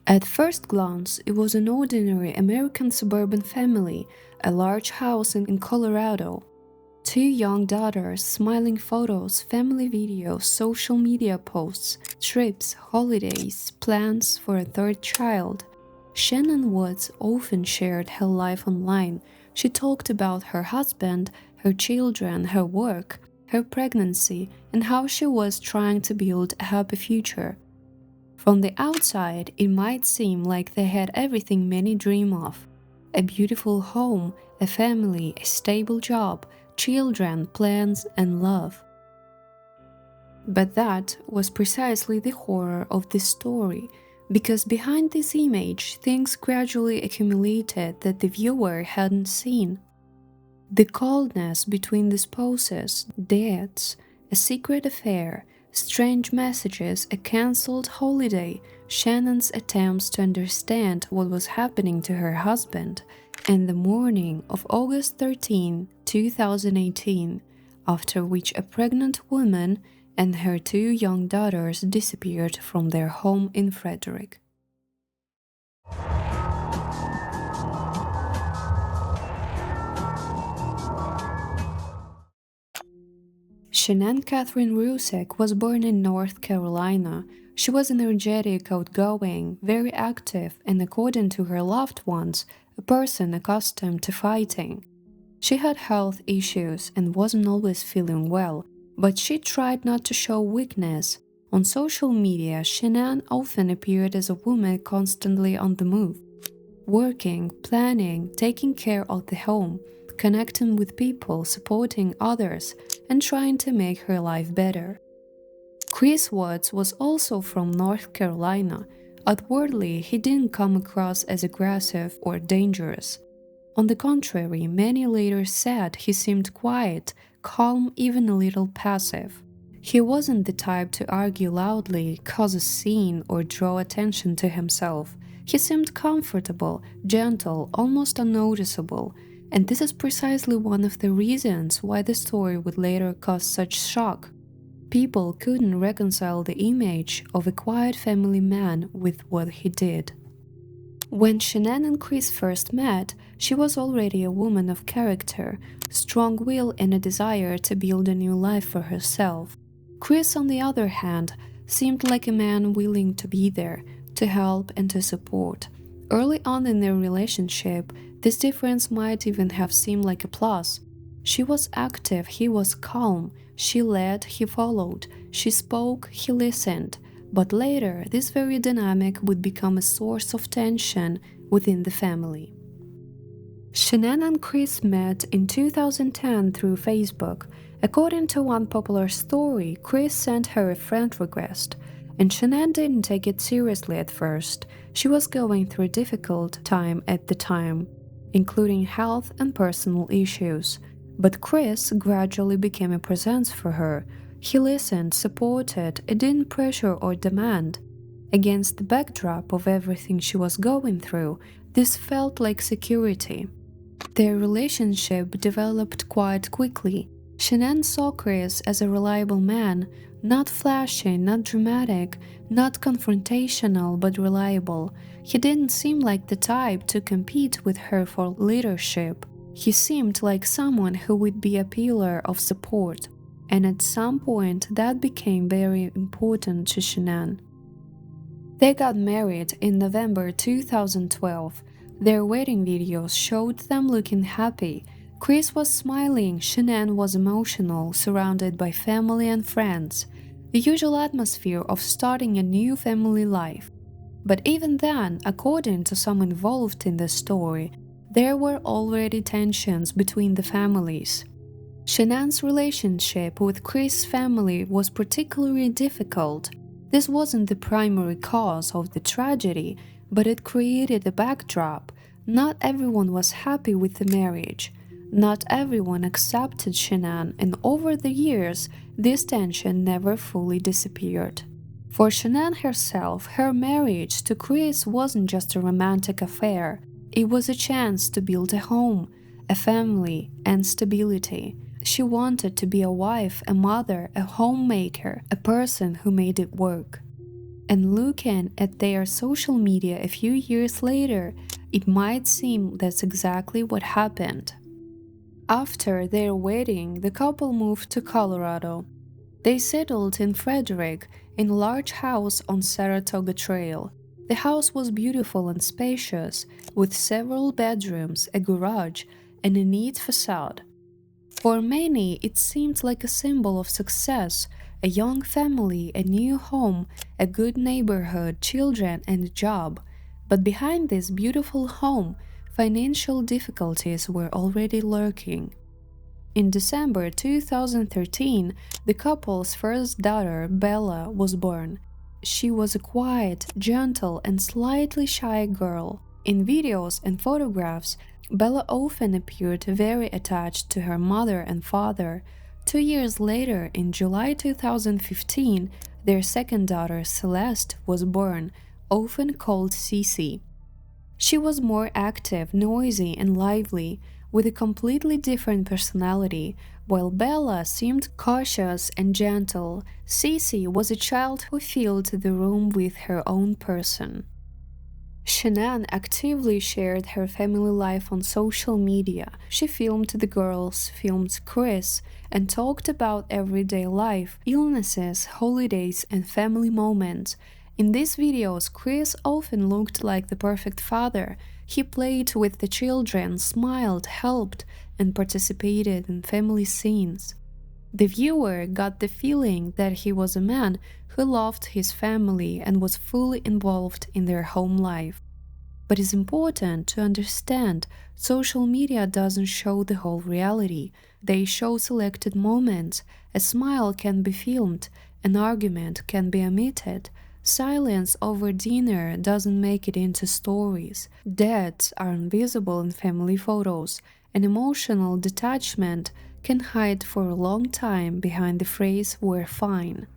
At first glance, it was an ordinary American suburban family, a large house in Colorado. Two young daughters, smiling photos, family videos, social media posts, trips, holidays, plans for a third child. Shanann Watts often shared her life online. She talked about her husband, her children, her work, her pregnancy, and how she was trying to build a happy future. From the outside, it might seem like they had everything many dream of: a beautiful home, a family, a stable job, children, plans, and love. But that was precisely the horror of this story, because behind this image, things gradually accumulated that the viewer hadn't seen. The coldness between the spouses, deaths, a secret affair, strange messages, a cancelled holiday, Shannon's attempts to understand what was happening to her husband, and the morning of August 13, 2018, after which a pregnant woman and her two young daughters disappeared from their home in Frederick. Shanann Catherine Rusek was born in North Carolina. She was energetic, outgoing, very active, and according to her loved ones, a person accustomed to fighting. She had health issues and wasn't always feeling well, but she tried not to show weakness. On social media, Shanann often appeared as a woman constantly on the move, working, planning, taking care of the home, connecting with people, supporting others, and trying to make her life better. Chris Watts was also from North Carolina. Outwardly, he didn't come across as aggressive or dangerous. On the contrary, many later said he seemed quiet, calm, even a little passive. He wasn't the type to argue loudly, cause a scene, or draw attention to himself. He seemed comfortable, gentle, almost unnoticeable, and this is precisely one of the reasons why the story would later cause such shock. People couldn't reconcile the image of a quiet family man with what he did. When Shanann and Chris first met, she was already a woman of character, strong will, and a desire to build a new life for herself. Chris, on the other hand, seemed like a man willing to be there, to help and to support. Early on in their relationship, this difference might even have seemed like a plus. She was active, he was calm. She led, he followed. She spoke, he listened. But later, this very dynamic would become a source of tension within the family. Shanann and Chris met in 2010 through Facebook. According to one popular story, Chris sent her a friend request, and Shanann didn't take it seriously at first. She was going through a difficult time at the time, including health and personal issues. But Chris gradually became a presence for her. He listened, supported, and didn't pressure or demand. Against the backdrop of everything she was going through, this felt like security. Their relationship developed quite quickly. Shanann saw Chris as a reliable man, not flashy, not dramatic, not confrontational, but reliable. He didn't seem like the type to compete with her for leadership. He seemed like someone who would be a pillar of support, and at some point that became very important to Shanann. They got married in November 2012. Their wedding videos showed them looking happy. Chris was smiling, Shanann was emotional, surrounded by family and friends. The usual atmosphere of starting a new family life. But even then, according to some involved in the story, there were already tensions between the families. Shanann's relationship with Chris' family was particularly difficult. This wasn't the primary cause of the tragedy, but it created a backdrop. Not everyone was happy with the marriage. Not everyone accepted Shanann, and over the years, this tension never fully disappeared. For Shanann herself, her marriage to Chris wasn't just a romantic affair. It was a chance to build a home, a family, and stability. She wanted to be a wife, a mother, a homemaker, a person who made it work. And looking at their social media a few years later, it might seem that's exactly what happened. After their wedding, the couple moved to Colorado. They settled in Frederick in a large house on Saratoga Trail. The house was beautiful and spacious, with several bedrooms, a garage, and a neat facade. For many, it seemed like a symbol of success: a young family, a new home, a good neighborhood, children, and a job. But behind this beautiful home, financial difficulties were already lurking. In December 2013, the couple's first daughter, Bella, was born. She was a quiet, gentle, and slightly shy girl. In videos and photographs, Bella often appeared very attached to her mother and father. 2 years later, in July 2015, their second daughter, Celeste, was born, often called Cece. She was more active, noisy, and lively, with a completely different personality. While Bella seemed cautious and gentle, Cece was a child who filled the room with her own person. Shanann actively shared her family life on social media. She filmed the girls, filmed Chris, and talked about everyday life, illnesses, holidays, and family moments. In these videos, Chris often looked like the perfect father. He played with the children, smiled, helped, and participated in family scenes. The viewer got the feeling that he was a man who loved his family and was fully involved in their home life. But it's important to understand social media doesn't show the whole reality. They show selected moments. A smile can be filmed, an argument can be omitted. Silence over dinner doesn't make it into stories. Deaths are invisible in family photos. An emotional detachment can hide for a long time behind the phrase "we're fine."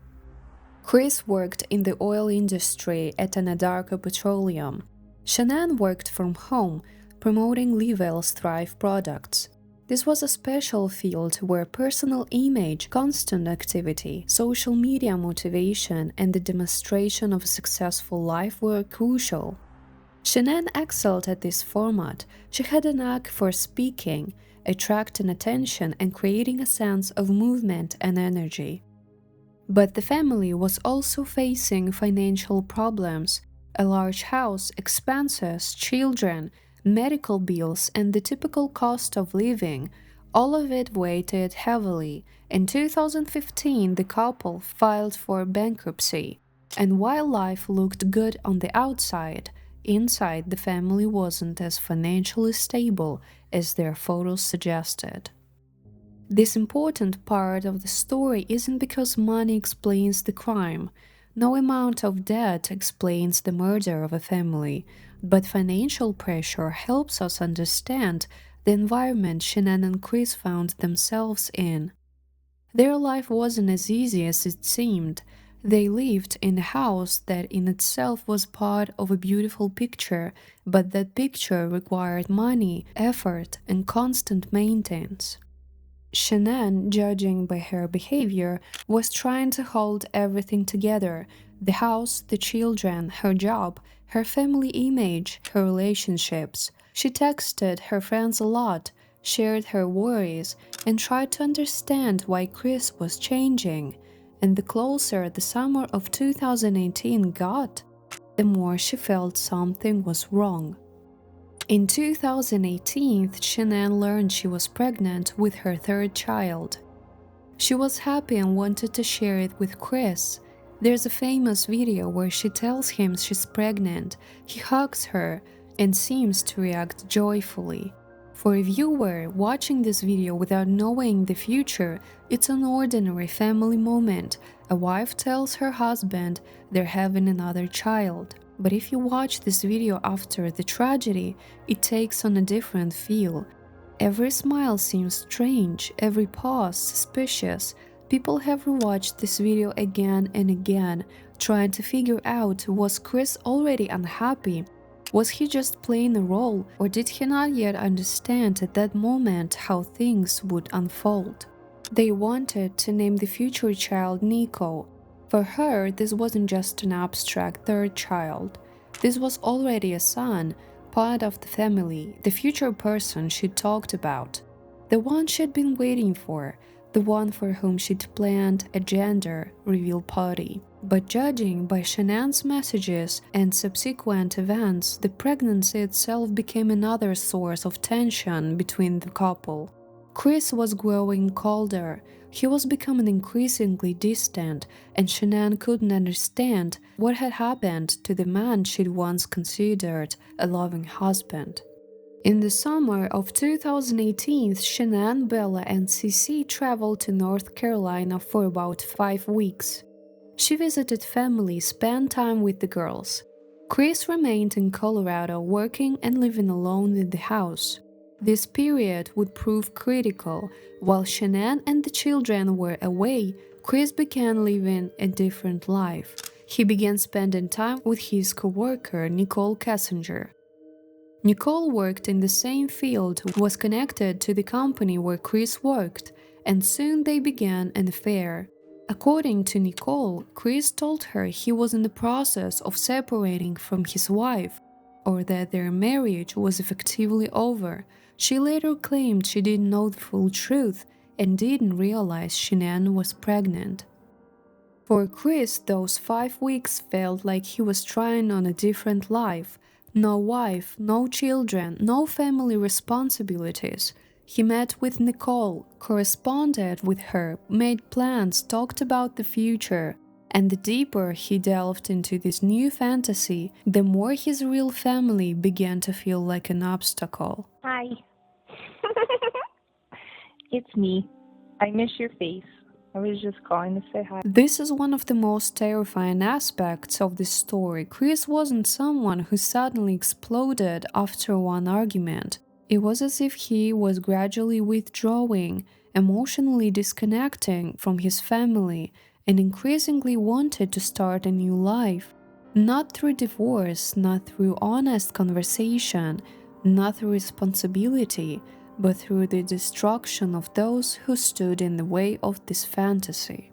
Chris worked in the oil industry at Anadarko Petroleum. Shanann worked from home, promoting Level's Thrive products. This was a special field where personal image, constant activity, social media motivation, and the demonstration of a successful life were crucial. Shanann excelled at this format. She had a knack for speaking, attracting attention, and creating a sense of movement and energy. But the family was also facing financial problems: a large house, expenses, children, medical bills, and the typical cost of living. All of it weighed heavily. In 2015, the couple filed for bankruptcy. And while life looked good on the outside, inside the family wasn't as financially stable as their photos suggested. This important part of the story isn't because money explains the crime. No amount of debt explains the murder of a family, but financial pressure helps us understand the environment Shanann and Chris found themselves in. Their life wasn't as easy as it seemed. They lived in a house that in itself was part of a beautiful picture, but that picture required money, effort, and constant maintenance. Shanann, judging by her behavior, was trying to hold everything together: the house, the children, her job, her family image, her relationships. She texted her friends a lot, shared her worries, and tried to understand why Chris was changing. And the closer the summer of 2018 got, the more she felt something was wrong. In 2018, Shanann learned she was pregnant with her third child. She was happy and wanted to share it with Chris. There's a famous video where she tells him she's pregnant. He hugs her and seems to react joyfully. For a viewer watching this video without knowing the future, it's an ordinary family moment. A wife tells her husband they're having another child. But if you watch this video after the tragedy, it takes on a different feel. Every smile seems strange, every pause suspicious. People have rewatched this video again and again, trying to figure out, was Chris already unhappy? Was he just playing a role, or did he not yet understand at that moment how things would unfold? They wanted to name the future child Nico. For her, this wasn't just an abstract third child. This was already a son, part of the family, the future person she'd talked about, the one she'd been waiting for, the one for whom she'd planned a gender reveal party. But judging by Shanann's messages and subsequent events, the pregnancy itself became another source of tension between the couple. Chris was growing colder, he was becoming increasingly distant, and Shanann couldn't understand what had happened to the man she'd once considered a loving husband. In the summer of 2018, Shanann, Bella, and Cece traveled to North Carolina for about 5 weeks. She visited family, spent time with the girls. Chris remained in Colorado, working and living alone in the house. This period would prove critical. While Shanann and the children were away, Chris began living a different life. He began spending time with his co-worker, Nicole Kassinger. Nicole worked in the same field, was connected to the company where Chris worked, and soon they began an affair. According to Nicole, Chris told her he was in the process of separating from his wife, or that their marriage was effectively over. She later claimed she didn't know the full truth and didn't realize Shanann was pregnant. For Chris, those 5 weeks felt like he was trying on a different life. No wife, no children, no family responsibilities. He met with Nicole, corresponded with her, made plans, talked about the future. And the deeper he delved into this new fantasy, the more his real family began to feel like an obstacle. Hi. It's me. I miss your face. I was just calling to say hi. This is one of the most terrifying aspects of this story. Chris wasn't someone who suddenly exploded after one argument. It was as if he was gradually withdrawing, emotionally disconnecting from his family, and increasingly wanted to start a new life. Not through divorce, not through honest conversation, not through responsibility, but through the destruction of those who stood in the way of this fantasy.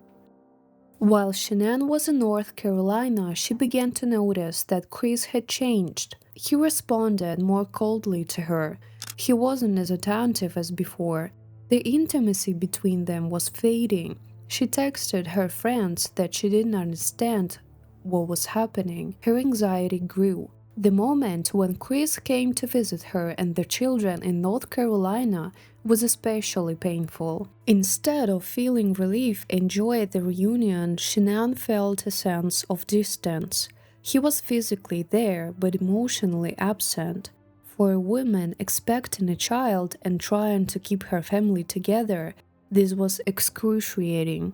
While Shanann was in North Carolina, she began to notice that Chris had changed. He responded more coldly to her. He wasn't as attentive as before. The intimacy between them was fading. She texted her friends that she didn't understand what was happening. Her anxiety grew. The moment when Chris came to visit her and the children in North Carolina was especially painful. Instead of feeling relief and joy at the reunion, Shanann felt a sense of distance. He was physically there, but emotionally absent. For a woman expecting a child and trying to keep her family together, this was excruciating.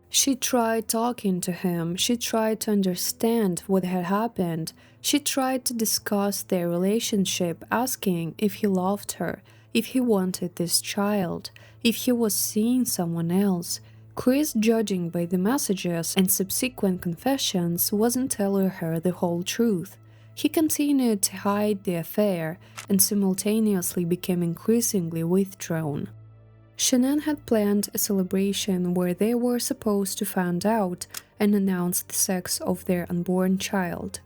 She tried talking to him, she tried to understand what had happened, she tried to discuss their relationship, asking if he loved her, if he wanted this child, if he was seeing someone else. Chris, judging by the messages and subsequent confessions, wasn't telling her the whole truth. He continued to hide the affair and simultaneously became increasingly withdrawn. Shanann had planned a celebration where they were supposed to find out and announce the sex of their unborn child.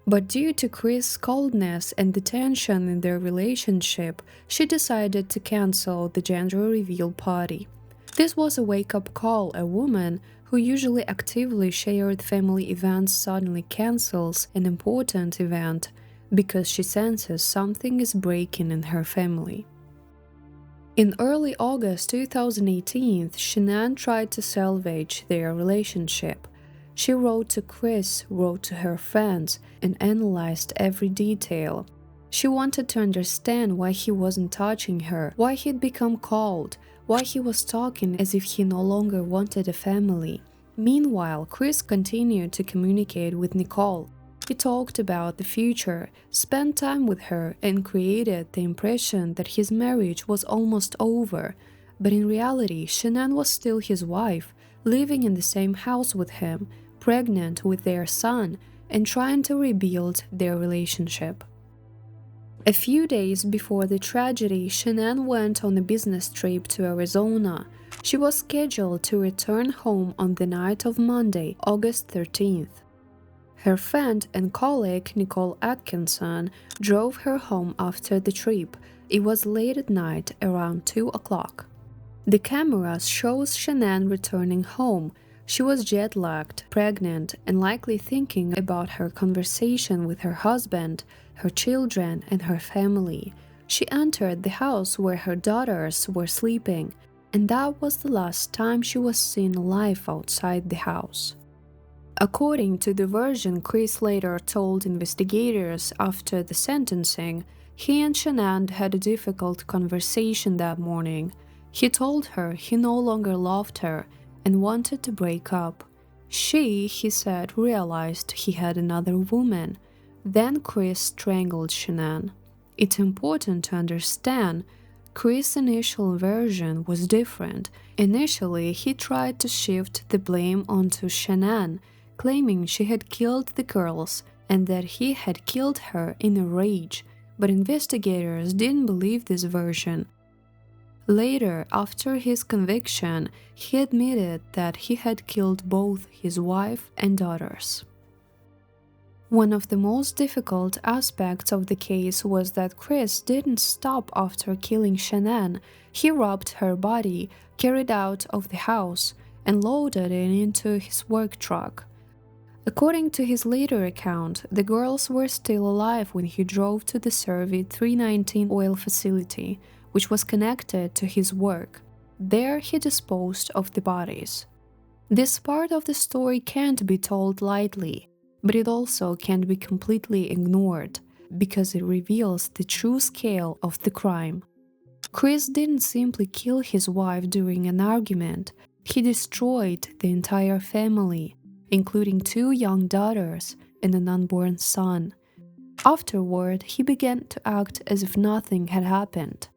But due to Chris' coldness and the tension in their relationship, she decided to cancel the gender reveal party. This was a wake-up call. A woman who usually actively shared family events suddenly cancels an important event because she senses something is breaking in her family. In early August 2018, Shanann tried to salvage their relationship. She wrote to Chris, wrote to her friends, and analyzed every detail. She wanted to understand why he wasn't touching her, why he'd become cold, why he was talking as if he no longer wanted a family. Meanwhile, Chris continued to communicate with Nicole. He talked about the future, spent time with her, and created the impression that his marriage was almost over. But in reality, Shanann was still his wife, living in the same house with him, pregnant with their son, and trying to rebuild their relationship. A few days before the tragedy, Shanann went on a business trip to Arizona. She was scheduled to return home on the night of Monday, August 13th. Her friend and colleague Nicole Atkinson drove her home after the trip. It was late at night, around 2 o'clock. The camera shows Shanann returning home. She was jet-lagged, pregnant, and likely thinking about her conversation with her husband, her children, and her family. She entered the house where her daughters were sleeping, and that was the last time she was seen alive outside the house. According to the version Chris later told investigators after the sentencing, he and Shanann had a difficult conversation that morning. He told her he no longer loved her and wanted to break up. She, he said, realized he had another woman. Then Chris strangled Shanann. It's important to understand Chris' initial version was different. Initially, he tried to shift the blame onto Shanann, claiming she had killed the girls and that he had killed her in a rage, but investigators didn't believe this version. Later, after his conviction, he admitted that he had killed both his wife and daughters. One of the most difficult aspects of the case was that Chris didn't stop after killing Shanann. He robbed her body, carried out of the house, and loaded it into his work truck. According to his later account, the girls were still alive when he drove to the Survey 319 oil facility, which was connected to his work. There he disposed of the bodies. This part of the story can't be told lightly, but it also can't be completely ignored, because it reveals the true scale of the crime. Chris didn't simply kill his wife during an argument, he destroyed the entire family, including 2 young daughters and an unborn son. Afterward, he began to act as if nothing had happened.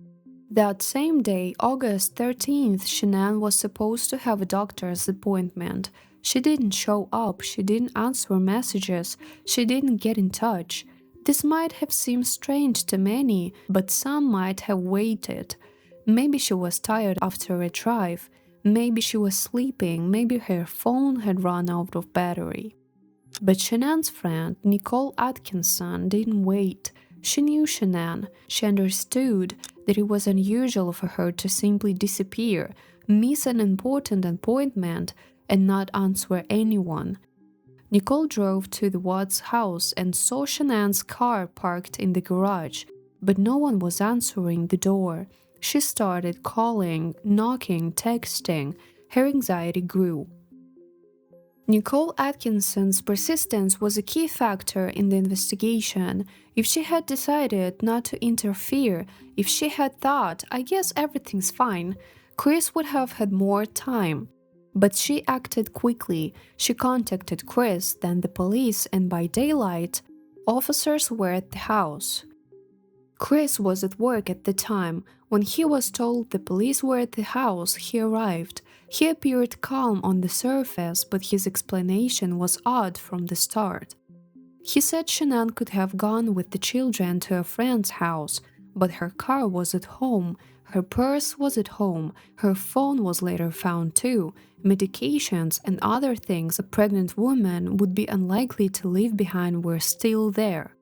That same day, August 13th, Shanann was supposed to have a doctor's appointment. She didn't show up, she didn't answer messages, she didn't get in touch. This might have seemed strange to many, but some might have waited. Maybe she was tired after a drive, maybe she was sleeping, maybe her phone had run out of battery. But Shanann's friend, Nicole Atkinson, didn't wait. She knew Shanann. She understood that it was unusual for her to simply disappear, miss an important appointment, and not answer anyone. Nicole drove to the Watts' house and saw Shanann's car parked in the garage, but no one was answering the door. She started calling, knocking, texting. Her anxiety grew. Nicole Atkinson's persistence was a key factor in the investigation. If she had decided not to interfere, if she had thought, I guess everything's fine, Chris would have had more time. But she acted quickly. She contacted Chris, then the police, and by daylight, officers were at the house. Chris was at work at the time. When he was told the police were at the house, he arrived. He appeared calm on the surface, but his explanation was odd from the start. He said Shanann could have gone with the children to a friend's house, but her car was at home, her purse was at home, her phone was later found too. Medications and other things a pregnant woman would be unlikely to leave behind were still there.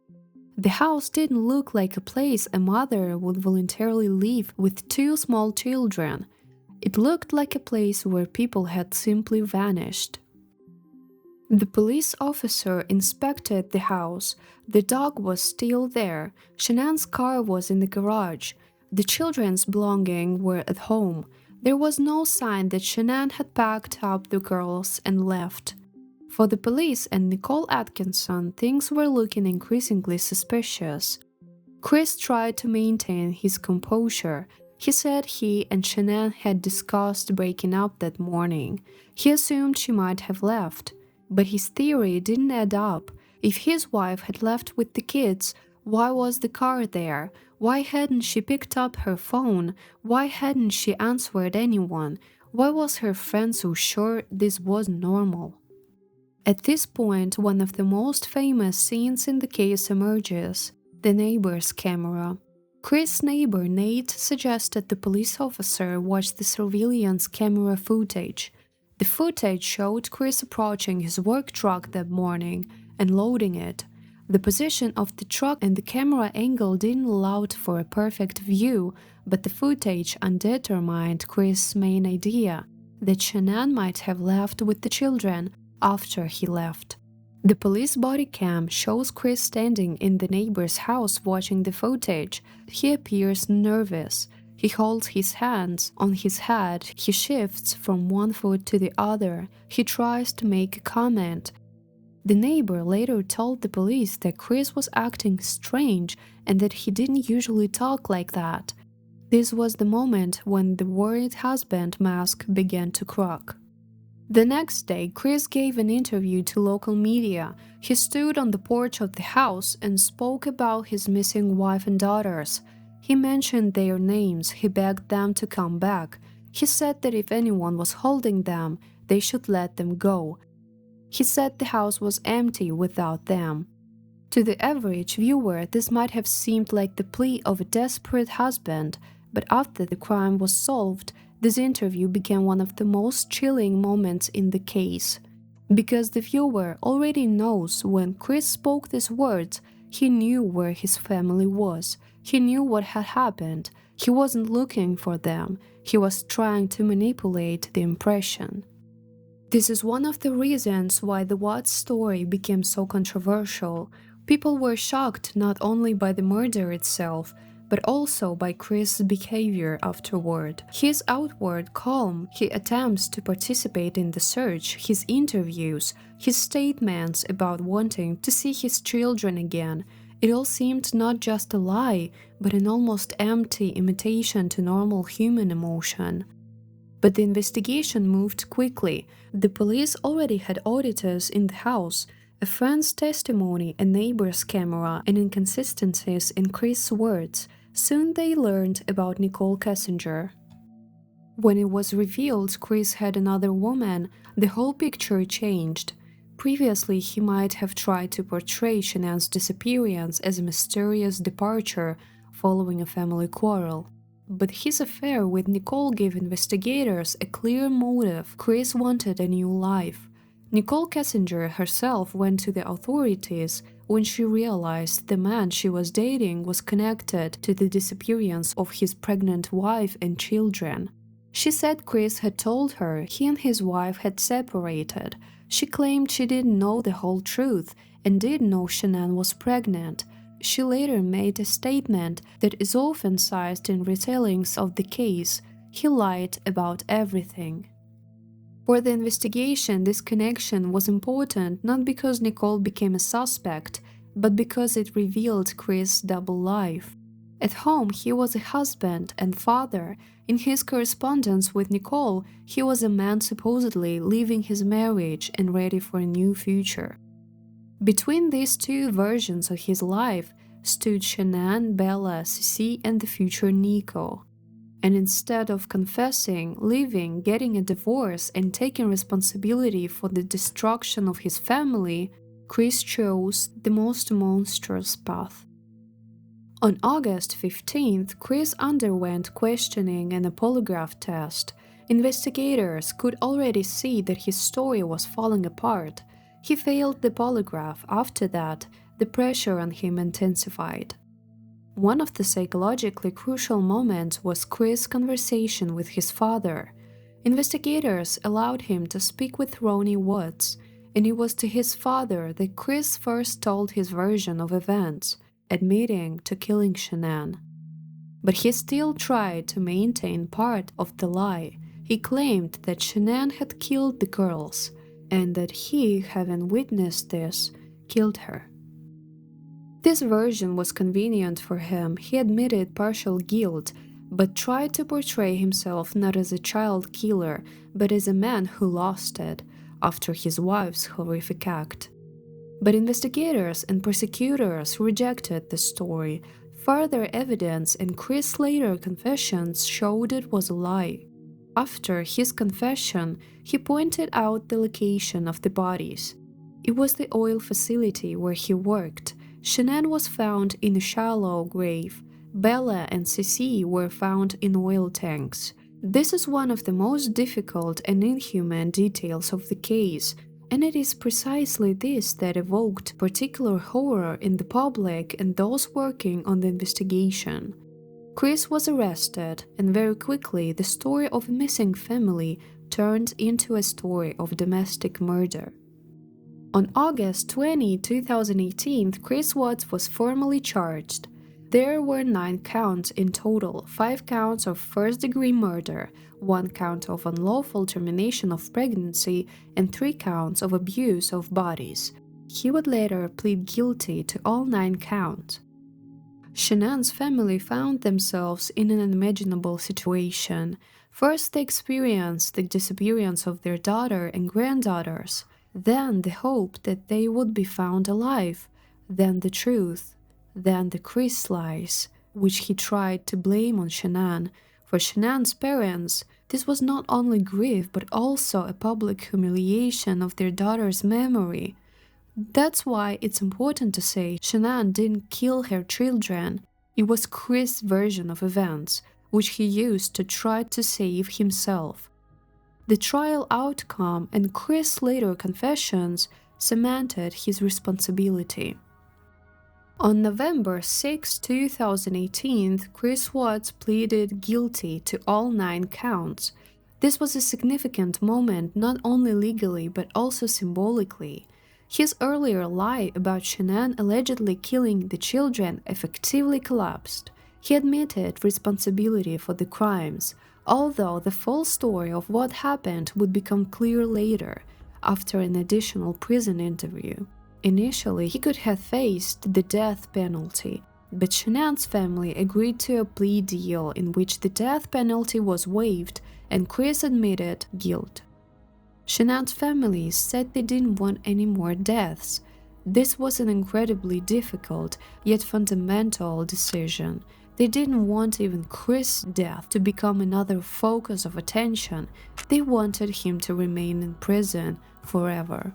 The house didn't look like a place a mother would voluntarily leave with 2 small children. It looked like a place where people had simply vanished. The police officer inspected the house. The dog was still there. Shanann's car was in the garage. The children's belongings were at home. There was no sign that Shanann had packed up the girls and left. For the police and Nicole Atkinson, things were looking increasingly suspicious. Chris tried to maintain his composure. He said he and Shanann had discussed breaking up that morning. He assumed she might have left. But his theory didn't add up. If his wife had left with the kids, why was the car there? Why hadn't she picked up her phone? Why hadn't she answered anyone? Why was her friend so sure this was normal? At this point, one of the most famous scenes in the case emerges: the neighbor's camera. Chris' neighbor Nate suggested the police officer watch the surveillance camera footage. The footage showed Chris approaching his work truck that morning and loading it. The position of the truck and the camera angle didn't allow for a perfect view, but the footage undetermined Chris' main idea, that Shanann might have left with the children after he left. The police body cam shows Chris standing in the neighbor's house watching the footage. He appears nervous. He holds his hands on his head. He shifts from one foot to the other. He tries to make a comment. The neighbor later told the police that Chris was acting strange and that he didn't usually talk like that. This was the moment when the worried husband mask began to crack. The next day, Chris gave an interview to local media. He stood on the porch of the house and spoke about his missing wife and daughters. He mentioned their names. He begged them to come back. He said that if anyone was holding them, they should let them go. He said the house was empty without them. To the average viewer, this might have seemed like the plea of a desperate husband, but after the crime was solved, this interview became one of the most chilling moments in the case. Because the viewer already knows when Chris spoke these words, he knew where his family was. He knew what had happened. He wasn't looking for them. He was trying to manipulate the impression. This is one of the reasons why the Watts story became so controversial. People were shocked not only by the murder itself, but also by Chris' behavior afterward. His outward calm, his attempts to participate in the search, his interviews, his statements about wanting to see his children again, it all seemed not just a lie, but an almost empty imitation to normal human emotion. But the investigation moved quickly. The police already had auditors in the house, a friend's testimony, a neighbor's camera, and inconsistencies in Chris' words. Soon they learned about Nicole Kessinger. When it was revealed Chris had another woman, the whole picture changed. Previously, he might have tried to portray Shanann's disappearance as a mysterious departure following a family quarrel. But his affair with Nicole gave investigators a clear motive. Chris wanted a new life. Nicole Kessinger herself went to the authorities when she realized the man she was dating was connected to the disappearance of his pregnant wife and children. She said Chris had told her he and his wife had separated. She claimed she didn't know the whole truth and didn't know Shanann was pregnant. She later made a statement that is often cited in retellings of the case. He lied about everything. For the investigation, this connection was important not because Nicole became a suspect, but because it revealed Chris' double life. At home, he was a husband and father. In his correspondence with Nicole, he was a man supposedly leaving his marriage and ready for a new future. Between these two versions of his life stood Shanann, Bella, Cici, and the future Nico. And instead of confessing, leaving, getting a divorce, and taking responsibility for the destruction of his family, Chris chose the most monstrous path. On August 15th, Chris underwent questioning and a polygraph test. Investigators could already see that his story was falling apart. He failed the polygraph. After that, the pressure on him intensified. One of the psychologically crucial moments was Chris' conversation with his father. Investigators allowed him to speak with Ronnie Watts, and it was to his father that Chris first told his version of events, admitting to killing Shanann. But he still tried to maintain part of the lie. He claimed that Shanann had killed the girls, and that he, having witnessed this, killed her. This version was convenient for him. He admitted partial guilt, but tried to portray himself not as a child killer, but as a man who lost it after his wife's horrific act. But investigators and prosecutors rejected the story. Further evidence and Chris' later confessions showed it was a lie. After his confession, he pointed out the location of the bodies. It was the oil facility where he worked. Shanann was found in a shallow grave, Bella and Cece were found in oil tanks. This is one of the most difficult and inhuman details of the case, and it is precisely this that evoked particular horror in the public and those working on the investigation. Chris was arrested, and very quickly the story of a missing family turned into a story of domestic murder. On August 20, 2018, Chris Watts was formally charged. There were 9 counts in total, 5 counts of first-degree murder, 1 count of unlawful termination of pregnancy, and 3 counts of abuse of bodies. He would later plead guilty to all 9 counts. Shanann's family found themselves in an unimaginable situation. First, they experienced the disappearance of their daughter and granddaughters, then the hope that they would be found alive, then the truth, then the Chris lies, which he tried to blame on Shanann. For Shanann's parents, this was not only grief but also a public humiliation of their daughter's memory. That's why it's important to say Shanann didn't kill her children. It was Chris' version of events, which he used to try to save himself. The trial outcome and Chris' later confessions cemented his responsibility. On November 6, 2018, Chris Watts pleaded guilty to all 9 counts. This was a significant moment not only legally but also symbolically. His earlier lie about Shanann allegedly killing the children effectively collapsed. He admitted responsibility for the crimes, although the full story of what happened would become clear later, after an additional prison interview. Initially, he could have faced the death penalty, but Shanann's family agreed to a plea deal in which the death penalty was waived and Chris admitted guilt. Shanann's family said they didn't want any more deaths. This was an incredibly difficult yet fundamental decision. They didn't want even Chris' death to become another focus of attention. They wanted him to remain in prison forever.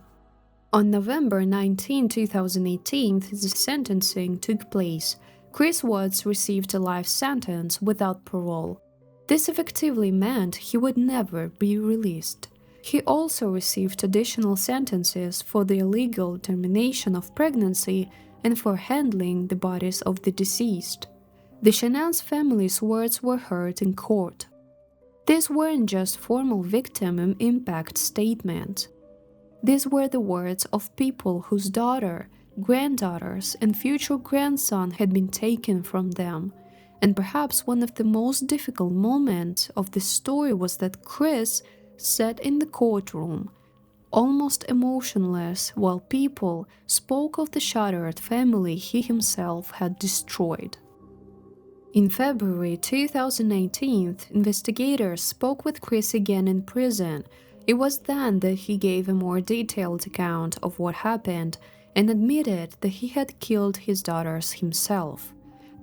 On November 19, 2018, the sentencing took place. Chris Watts received a life sentence without parole. This effectively meant he would never be released. He also received additional sentences for the illegal termination of pregnancy and for handling the bodies of the deceased. The Shanann's family's words were heard in court. These weren't just formal victim impact statements. These were the words of people whose daughter, granddaughters, and future grandson had been taken from them. And perhaps one of the most difficult moments of the story was that Chris sat in the courtroom, almost emotionless, while people spoke of the shattered family he himself had destroyed. In February 2019, investigators spoke with Chris again in prison. It was then that he gave a more detailed account of what happened and admitted that he had killed his daughters himself.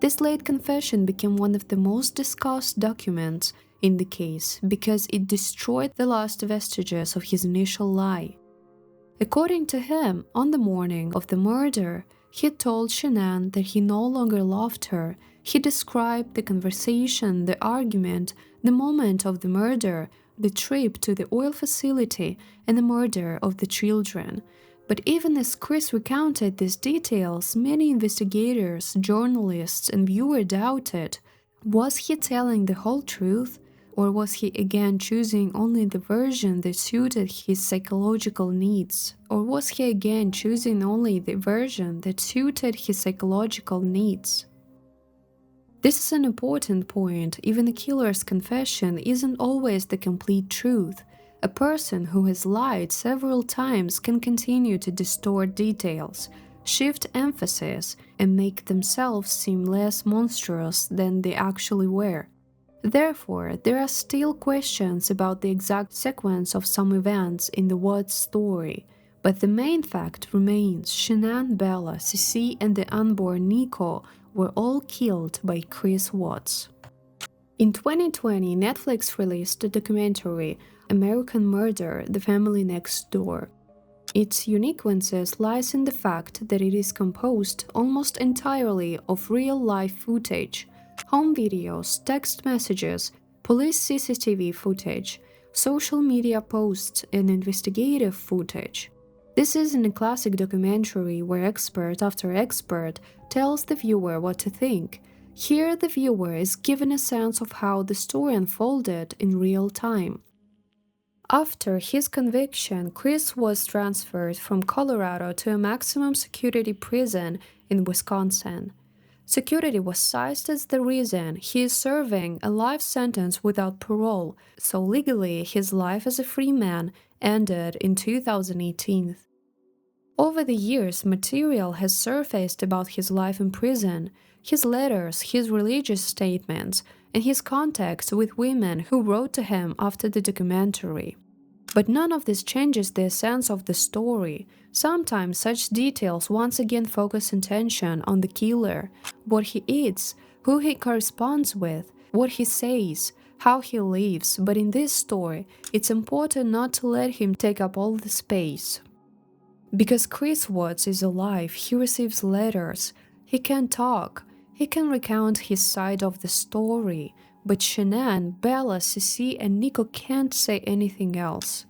This late confession became one of the most discussed documents in the case because it destroyed the last vestiges of his initial lie. According to him, on the morning of the murder, he told Shanann that he no longer loved her. He described the conversation, the argument, the moment of the murder, the trip to the oil facility, and the murder of the children. But even as Chris recounted these details, many investigators, journalists, and viewers doubted. Was he telling the whole truth? Or was he again choosing only the version that suited his psychological needs? Or was he again choosing only the version that suited his psychological needs? This is an important point. Even a killer's confession isn't always the complete truth. A person who has lied several times can continue to distort details, shift emphasis, and make themselves seem less monstrous than they actually were. Therefore, there are still questions about the exact sequence of some events in the Watts story, but the main fact remains: Shanann, Bella, Cece, and the unborn Nico were all killed by Chris Watts. In 2020, Netflix released the documentary American Murder: The Family Next Door. Its uniqueness lies in the fact that it is composed almost entirely of real-life footage. Home videos, text messages, police CCTV footage, social media posts, and investigative footage. This isn't a classic documentary where expert after expert tells the viewer what to think. Here, the viewer is given a sense of how the story unfolded in real time. After his conviction, Chris was transferred from Colorado to a maximum security prison in Wisconsin. Security was cited as the reason he is serving a life sentence without parole, so legally his life as a free man ended in 2018. Over the years, material has surfaced about his life in prison, his letters, his religious statements, and his contacts with women who wrote to him after the documentary. But none of this changes the essence of the story. Sometimes such details once again focus attention on the killer, what he eats, who he corresponds with, what he says, how he lives, but in this story, it's important not to let him take up all the space. Because Chris Watts is alive, he receives letters, he can talk, he can recount his side of the story, but Shanann, Bella, Cece, and Nico can't say anything else.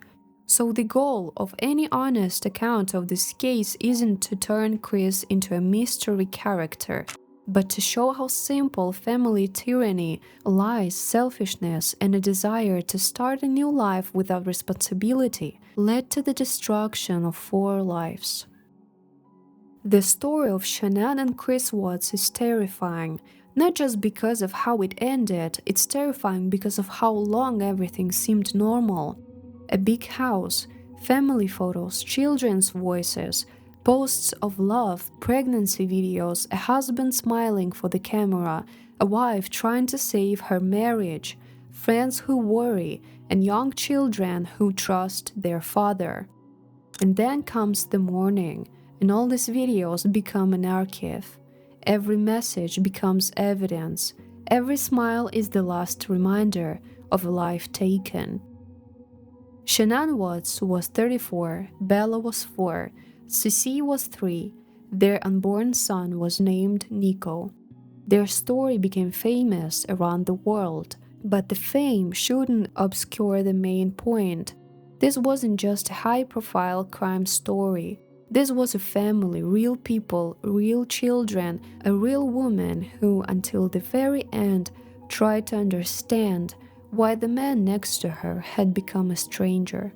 So the goal of any honest account of this case isn't to turn Chris into a mystery character, but to show how simple family tyranny, lies, selfishness, and a desire to start a new life without responsibility led to the destruction of 4 lives. The story of Shanann and Chris Watts is terrifying, not just because of how it ended, it's terrifying because of how long everything seemed normal. A big house, family photos, children's voices, posts of love, pregnancy videos, a husband smiling for the camera, a wife trying to save her marriage, friends who worry, and young children who trust their father. And then comes the morning, and all these videos become an archive. Every message becomes evidence. Every smile is the last reminder of a life taken. Shanann Watts was 34, Bella was 4, Cece was 3, their unborn son was named Nico. Their story became famous around the world, but the fame shouldn't obscure the main point. This wasn't just a high-profile crime story. This was a family, real people, real children, a real woman who, until the very end, tried to understand why the man next to her had become a stranger.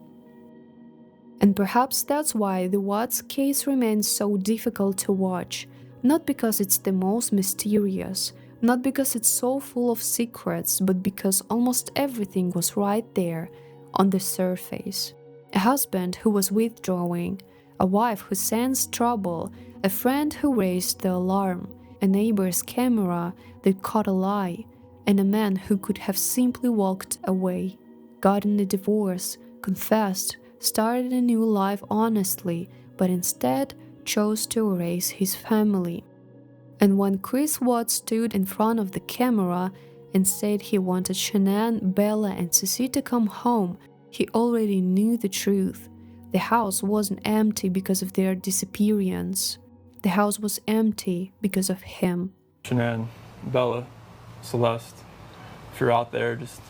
And perhaps that's why the Watts case remains so difficult to watch, not because it's the most mysterious, not because it's so full of secrets, but because almost everything was right there, on the surface. A husband who was withdrawing, a wife who sensed trouble, a friend who raised the alarm, a neighbor's camera that caught a lie, and a man who could have simply walked away, gotten a divorce, confessed, started a new life honestly, but instead chose to erase his family. And when Chris Watts stood in front of the camera and said he wanted Shanann, Bella, and Cece to come home, he already knew the truth. The house wasn't empty because of their disappearance. The house was empty because of him. Shanann, Bella, Celeste, if you're out there, just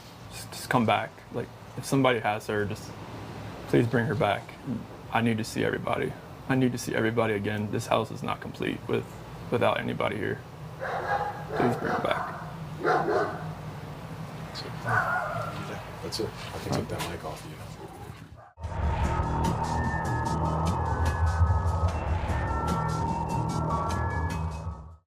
come back. Like, if somebody has her, just please bring her back. I need to see everybody. I need to see everybody again. This house is not complete without anybody here. Please bring her back. That's it. I can take that mic off you.